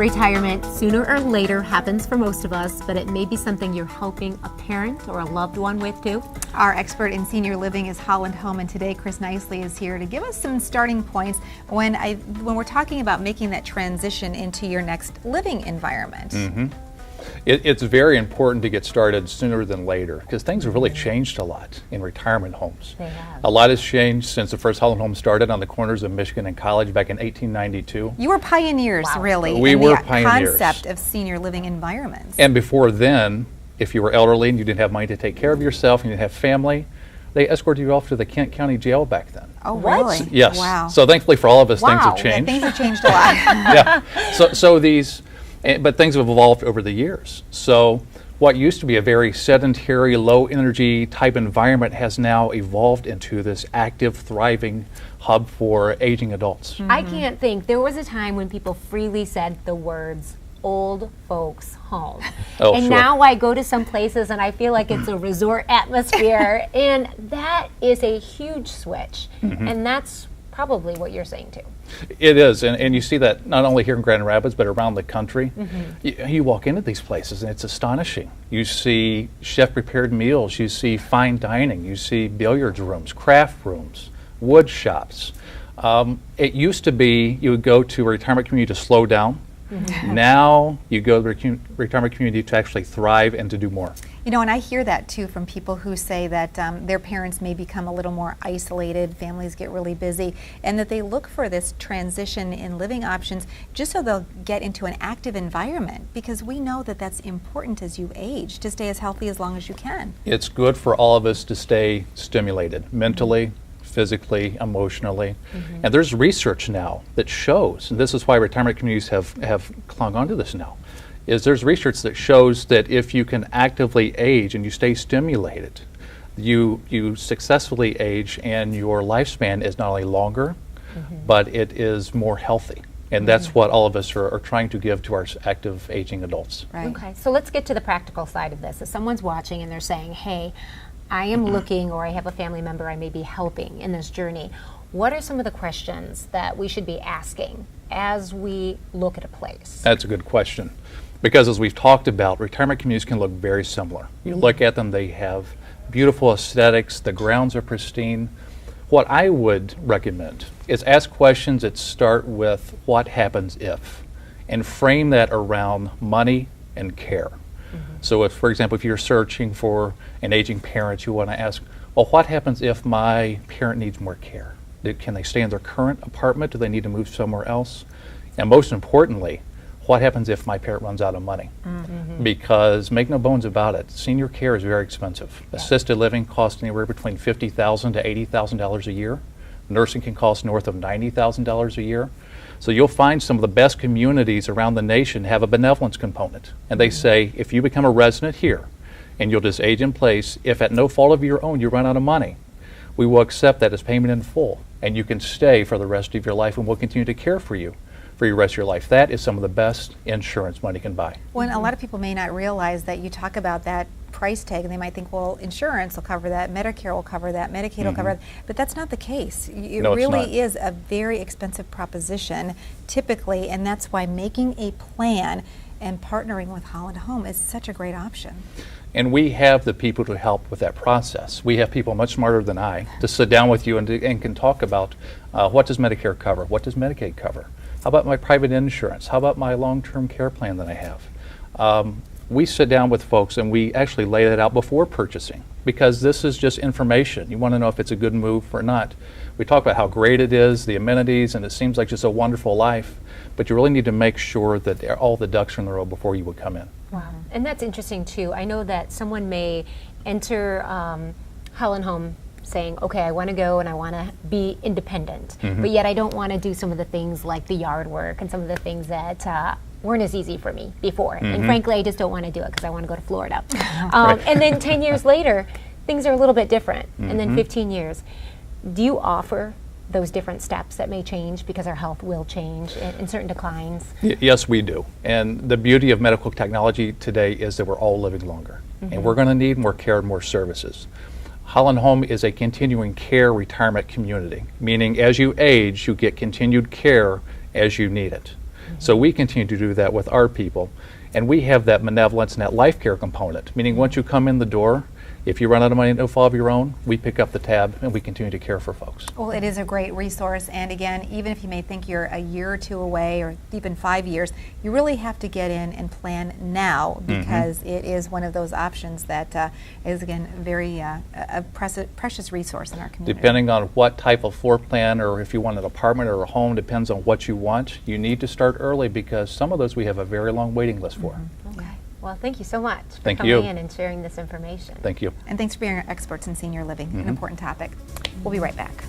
Retirement, sooner or later, happens for most of us, but it may be something you're helping a parent or a loved one with too. Our expert in senior living is Holland Home, and today Chris Nicely is here to give us some starting points when we're talking about making that transition into your next living environment. It's very important to get started sooner than later because things have really changed a lot in retirement homes. They have. A lot has changed since the first Holland Home started on the corners of Michigan and College back in 1892. You were pioneers, really, We in were the pioneers. concept of senior living environments. And before then, if you were elderly and you didn't have money to take care of yourself and you didn't have family, they escorted you off to the Kent County Jail back then. Oh, What? really? Yes. Wow. So thankfully for all of us, things have Wow. Yeah, changed. things have changed a lot. But things have evolved over the years. So what used to be a very sedentary, low energy type environment has now evolved into this active, thriving hub for aging adults. I can't think. There was a time when people freely said the words old folks home. Oh, and sure. now I go to some places and I feel like it's a resort atmosphere, and that is a huge switch. And that's probably what you're saying too. It is, and you see that not only here in Grand Rapids, but around the country. You walk into these places and it's astonishing. You see chef-prepared meals, you see fine dining, you see billiards rooms, craft rooms, wood shops. It used to be you would go to a retirement community to slow down. Now you go to the retirement community to actually thrive and to do more. You know, and I hear that too from people who say that their parents may become a little more isolated, families get really busy, and that they look for this transition in living options just so they'll get into an active environment, because we know that that's important as you age, to stay as healthy as long as you can. It's good for all of us to stay stimulated mentally, physically, emotionally. And there's research now that shows, and this is why retirement communities have clung onto this now, is there's research that shows that if you can actively age and you stay stimulated, you successfully age and your lifespan is not only longer, but it is more healthy. And that's what all of us are trying to give to our active aging adults. Right. Okay, so let's get to the practical side of this. If someone's watching and they're saying, hey, I am looking, or I have a family member I may be helping in this journey, what are some of the questions that we should be asking as we look at a place? That's a good question. Because as we've talked about, retirement communities can look very similar. You look at them, they have beautiful aesthetics, the grounds are pristine. What I would recommend is ask questions that start with what happens if, and frame that around money and care. So if, for example, if you're searching for an aging parent, you want to ask, well, what happens if my parent needs more care? Can they stay in their current apartment? Do they need to move somewhere else? And most importantly, what happens if my parent runs out of money? Because make no bones about it, senior care is very expensive. Assisted living costs anywhere between $50,000 to $80,000 a year. Nursing can cost north of $90,000 a year. So you'll find some of the best communities around the nation have a benevolence component. And they say, if you become a resident here and you'll just age in place, if at no fault of your own you run out of money, we will accept that as payment in full. And you can stay for the rest of your life, and we'll continue to care for you for your rest of your life. That is some of the best insurance money can buy. When a lot of people may not realize that you talk about that price tag, and they might think, well, insurance will cover that, Medicare will cover that, Medicaid will cover that, but that's not the case. It No, it's really not. is a very expensive proposition typically, and that's why making a plan and partnering with Holland Home is such a great option. And we have the people to help with that process. We have people much smarter than I to sit down with you and can talk about what does Medicare cover, what does Medicaid cover, how about my private insurance, how about my long-term care plan that I have. We sit down with folks and we actually lay that out before purchasing, because this is just information. You want to know if it's a good move or not. We talk about how great it is, the amenities, and it seems like just a wonderful life, but you really need to make sure that all the ducks are in the row before you would come in. Wow. And that's interesting too. I know that someone may enter Holland Home saying, okay, I want to go and I want to be independent, but yet I don't want to do some of the things like the yard work and some of the things that weren't as easy for me before. And frankly, I just don't want to do it because I want to go to Florida. And then 10 years later, things are a little bit different. And then 15 years. Do you offer those different steps that may change because our health will change in certain declines? Yes, we do. And the beauty of medical technology today is that we're all living longer. And we're going to need more care and more services. Holland Home is a continuing care retirement community, meaning as you age, you get continued care as you need it. So we continue to do that with our people. And we have that benevolence and that life care component, meaning once you come in the door, if you run out of money no fault of your own, we pick up the tab and we continue to care for folks. Well, it is a great resource, and again, even if you may think you're a year or two away or even 5 years, you really have to get in and plan now, because it is one of those options that is, again, very a precious resource in our community. Depending on what type of floor plan, or if you want an apartment or a home, depends on what you want. You need to start early, because some of those we have a very long waiting list for. Okay. Well, thank you so much for Thank coming you. in and sharing this information. Thank you. And thanks for being our experts in senior living, an important topic. We'll be right back.